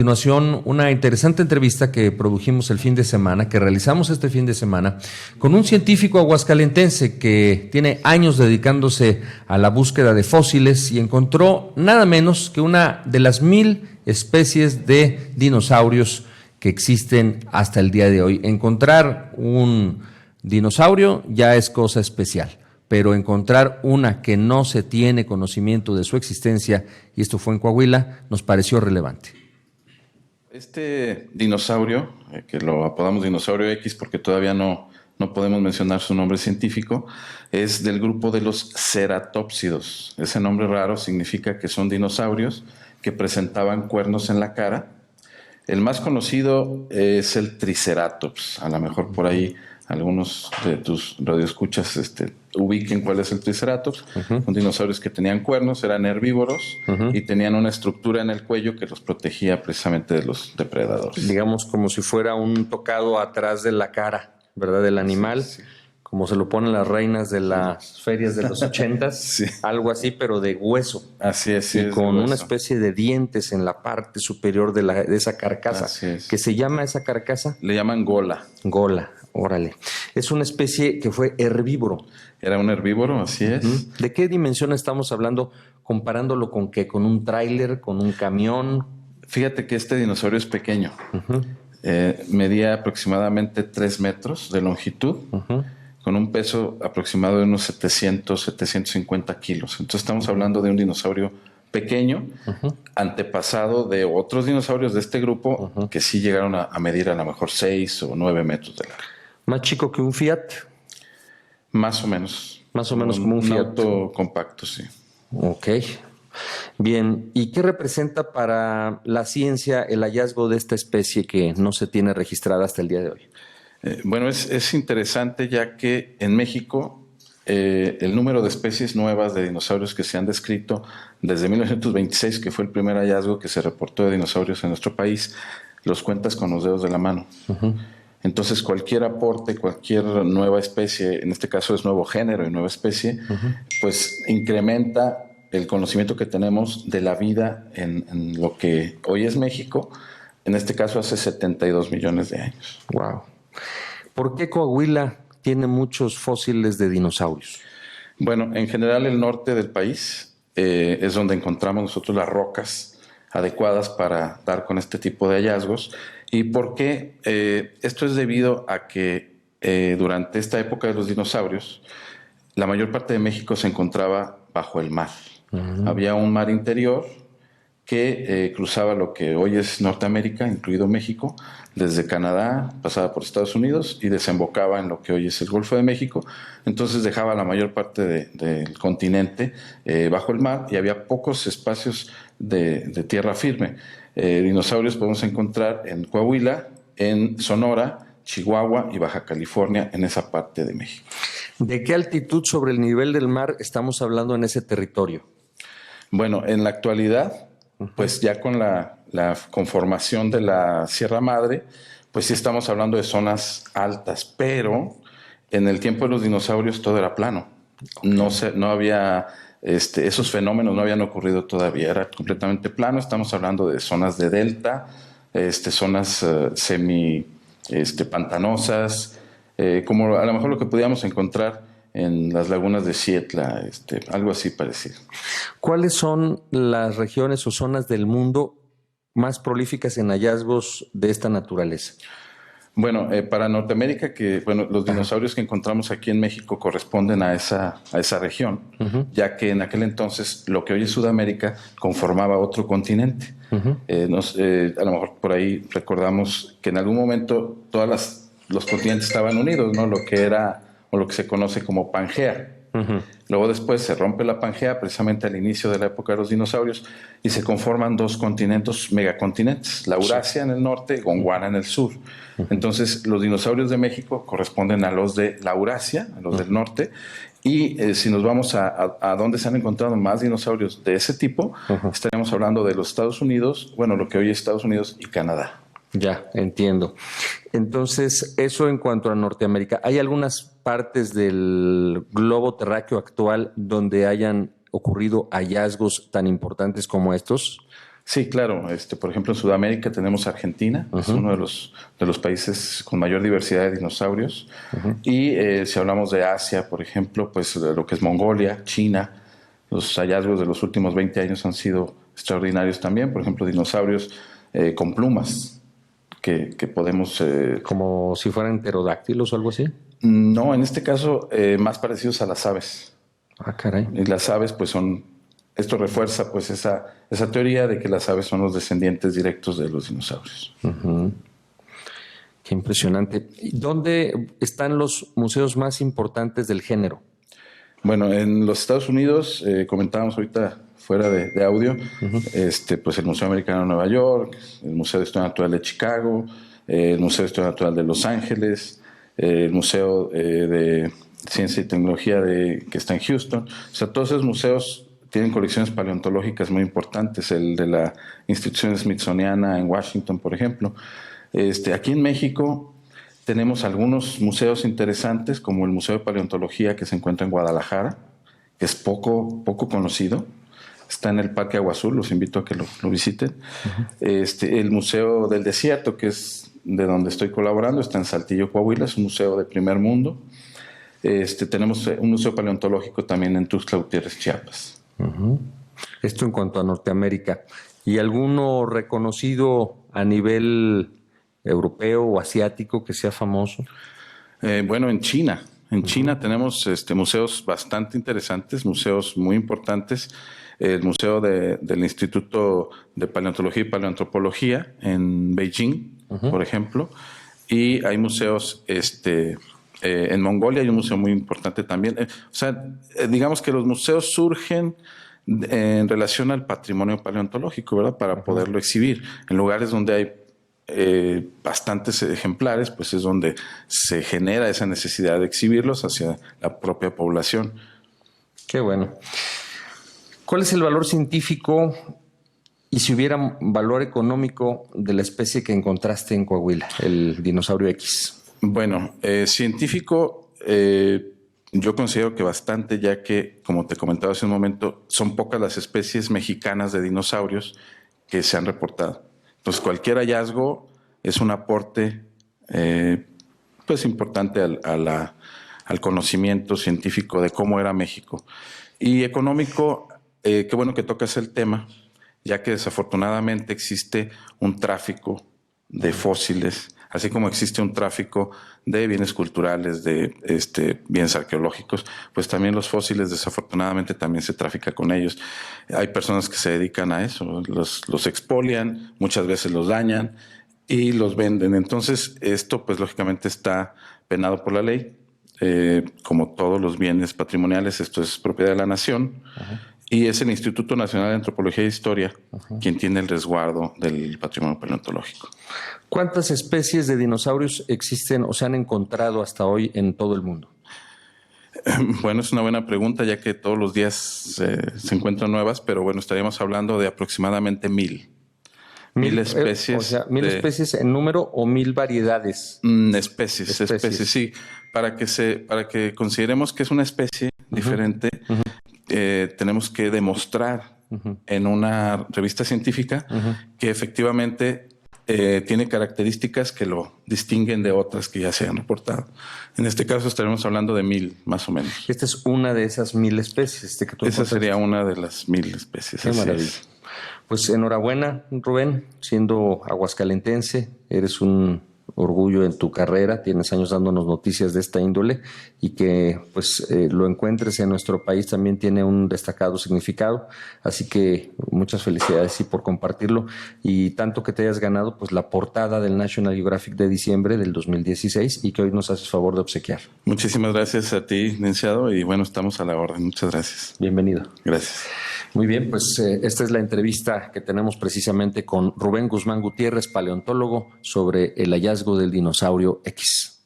A continuación, una interesante entrevista que produjimos el fin de semana, que realizamos este fin de semana, con un científico aguascalentense que tiene años dedicándose a la búsqueda de fósiles y encontró nada menos que una de las 1000 especies de dinosaurios que existen hasta el día de hoy. Encontrar un dinosaurio ya es cosa especial, pero encontrar una que no se tiene conocimiento de su existencia, y esto fue en Coahuila, nos pareció relevante. Este dinosaurio, que lo apodamos dinosaurio X porque todavía no podemos mencionar su nombre científico, es del grupo de los ceratópsidos. Ese nombre raro significa que son dinosaurios que presentaban cuernos en la cara. El más conocido es el Triceratops. A lo mejor por ahí algunos de tus radioescuchas ubiquen cuál es el Triceratops. Son dinosaurios que tenían cuernos, eran herbívoros y tenían una estructura en el cuello que los protegía precisamente de los depredadores. Digamos como si fuera un tocado atrás de la cara, ¿verdad? Del animal, sí. Como se lo ponen las reinas de las ferias de los 80s, sí. Algo así, pero de hueso. Así es. Y con una especie de dientes en la parte superior de esa carcasa. Así es. ¿Qué se llama esa carcasa? Le llaman gola. Gola, órale. Es una especie que fue herbívoro. Era un herbívoro, así es. ¿De qué dimensión estamos hablando comparándolo con qué? ¿Con un tráiler, con un camión? Fíjate que este dinosaurio es pequeño. Medía aproximadamente 3 metros de longitud, con un peso aproximado de unos 700, 750 kilos. Entonces estamos hablando de un dinosaurio pequeño, antepasado de otros dinosaurios de este grupo que sí llegaron a medir a lo mejor 6 o 9 metros de largo. ¿Más chico que un Fiat? Más o menos. Más o menos como un Fiat. Auto compacto, sí. Ok. Bien, ¿y qué representa para la ciencia el hallazgo de esta especie que no se tiene registrada hasta el día de hoy? Bueno, es interesante ya que en México el número de especies nuevas de dinosaurios que se han descrito desde 1926, que fue el primer hallazgo que se reportó de dinosaurios en nuestro país, los cuentas con los dedos de la mano. Entonces cualquier aporte, cualquier nueva especie, en este caso es nuevo género y nueva especie, pues incrementa el conocimiento que tenemos de la vida en lo que hoy es México, en este caso hace 72 millones de años. Wow. ¿Por qué Coahuila tiene muchos fósiles de dinosaurios? Bueno, en general el norte del país es donde encontramos nosotros las rocas adecuadas para dar con este tipo de hallazgos. ¿Y por qué? Esto es debido a que durante esta época de los dinosaurios, la mayor parte de México se encontraba bajo el mar. Había un mar interior que cruzaba lo que hoy es Norteamérica, incluido México, desde Canadá, pasaba por Estados Unidos y desembocaba en lo que hoy es el Golfo de México. Entonces dejaba la mayor parte del continente bajo el mar y había pocos espacios de tierra firme. Dinosaurios podemos encontrar en Coahuila, en Sonora, Chihuahua y Baja California, en esa parte de México. ¿De qué altitud sobre el nivel del mar estamos hablando en ese territorio? Bueno, en la actualidad, pues ya con la conformación de la Sierra Madre, pues sí estamos hablando de zonas altas, pero en el tiempo de los dinosaurios todo era plano. No había esos fenómenos no habían ocurrido todavía, era completamente plano. Estamos hablando de zonas de delta, zonas pantanosas, como a lo mejor lo que podíamos encontrar en las lagunas de Sietla, algo así parecido. ¿Cuáles son las regiones o zonas del mundo más prolíficas en hallazgos de esta naturaleza? Bueno, para Norteamérica, los dinosaurios que encontramos aquí en México corresponden a esa región, ya que en aquel entonces lo que hoy es Sudamérica conformaba otro continente. A lo mejor por ahí recordamos que en algún momento todos los continentes estaban unidos, ¿no? Lo que se conoce como Pangea. Luego después se rompe la Pangea precisamente al inicio de la época de los dinosaurios y se conforman 2 continentes, megacontinentes, la Eurasia en el norte, Gondwana en el sur. Entonces los dinosaurios de México corresponden a los de la Eurasia, a los del norte, y si nos vamos a dónde se han encontrado más dinosaurios de ese tipo, estaríamos hablando de los Estados Unidos, bueno, lo que hoy es Estados Unidos y Canadá. Ya, entiendo. Entonces, eso en cuanto a Norteamérica. ¿Hay algunas partes del globo terráqueo actual donde hayan ocurrido hallazgos tan importantes como estos? Sí, claro. Por ejemplo, en Sudamérica tenemos Argentina, es uno de los países con mayor diversidad de dinosaurios. Y si hablamos de Asia, por ejemplo, pues lo que es Mongolia, China, los hallazgos de los últimos 20 años han sido extraordinarios también. Por ejemplo, dinosaurios con plumas que podemos... Como si fueran pterodáctilos o algo así. No, en este caso más parecidos a las aves. Ah, caray. Y las aves pues son... Esto refuerza pues esa teoría de que las aves son los descendientes directos de los dinosaurios. Qué impresionante. ¿Dónde están los museos más importantes del género? Bueno, en los Estados Unidos, comentábamos ahorita fuera de audio, pues el Museo Americano de Nueva York, el Museo de Historia Natural de Chicago, el Museo de Historia Natural de Los Ángeles, el Museo de Ciencia y Tecnología que está en Houston. O sea, todos esos museos tienen colecciones paleontológicas muy importantes, el de la institución smithsoniana en Washington, por ejemplo. Aquí en México tenemos algunos museos interesantes, como el Museo de Paleontología que se encuentra en Guadalajara, que es poco conocido. Está en el Parque Agua Azul, los invito a que lo visiten. El Museo del Desierto, que es de donde estoy colaborando, está en Saltillo, Coahuila, es un museo de primer mundo. Tenemos un museo paleontológico también en Tuxtla Gutiérrez, Chiapas. Esto en cuanto a Norteamérica. ¿Y alguno reconocido a nivel europeo o asiático que sea famoso? Bueno, en China. En China tenemos museos bastante interesantes, museos muy importantes. El Museo del Instituto de Paleontología y Paleoantropología en Beijing, por ejemplo. Y hay museos en Mongolia, hay un museo muy importante también. Digamos que los museos surgen en relación al patrimonio paleontológico, ¿verdad? Para poderlo exhibir. En lugares donde hay bastantes ejemplares, pues es donde se genera esa necesidad de exhibirlos hacia la propia población. Qué bueno. ¿Cuál es el valor científico y si hubiera valor económico de la especie que encontraste en Coahuila, el dinosaurio X? Bueno, científico, yo considero que bastante, ya que, como te comentaba hace un momento, son pocas las especies mexicanas de dinosaurios que se han reportado. Entonces, cualquier hallazgo es un aporte pues importante al conocimiento científico de cómo era México. Y económico, qué bueno que tocas el tema, ya que desafortunadamente existe un tráfico de fósiles, así como existe un tráfico de bienes culturales, de bienes arqueológicos, pues también los fósiles desafortunadamente también se trafica con ellos. Hay personas que se dedican a eso, los expolian, muchas veces los dañan y los venden. Entonces esto pues lógicamente está penado por la ley. Como todos los bienes patrimoniales, esto es propiedad de la nación. Y es el Instituto Nacional de Antropología e Historia quien tiene el resguardo del patrimonio paleontológico. ¿Cuántas especies de dinosaurios existen o se han encontrado hasta hoy en todo el mundo? Bueno, es una buena pregunta, ya que todos los días se encuentran nuevas, pero bueno, estaríamos hablando de aproximadamente 1000. 1000 especies. O sea, 1000 especies en número o 1000 variedades. Especies, sí. Para que consideremos que es una especie diferente, tenemos que demostrar en una revista científica que efectivamente tiene características que lo distinguen de otras que ya se han reportado. En este caso estaremos hablando de 1000, más o menos. Esta es una de esas 1000 especies. Que tú Esa sería una de las 1000 especies. Qué maravilla. Pues enhorabuena, Rubén, siendo aguascalentense, eres un orgullo en tu carrera, tienes años dándonos noticias de esta índole y que pues lo encuentres en nuestro país también tiene un destacado significado, así que muchas felicidades y por compartirlo y tanto que te hayas ganado pues la portada del National Geographic de diciembre del 2016 y que hoy nos haces favor de obsequiar. Muchísimas gracias a ti, licenciado, y bueno, estamos a la orden. Muchas gracias. Bienvenido. Gracias. Muy bien, pues esta es la entrevista que tenemos precisamente con Rubén Guzmán Gutiérrez, paleontólogo, sobre el hallazgo del dinosaurio X.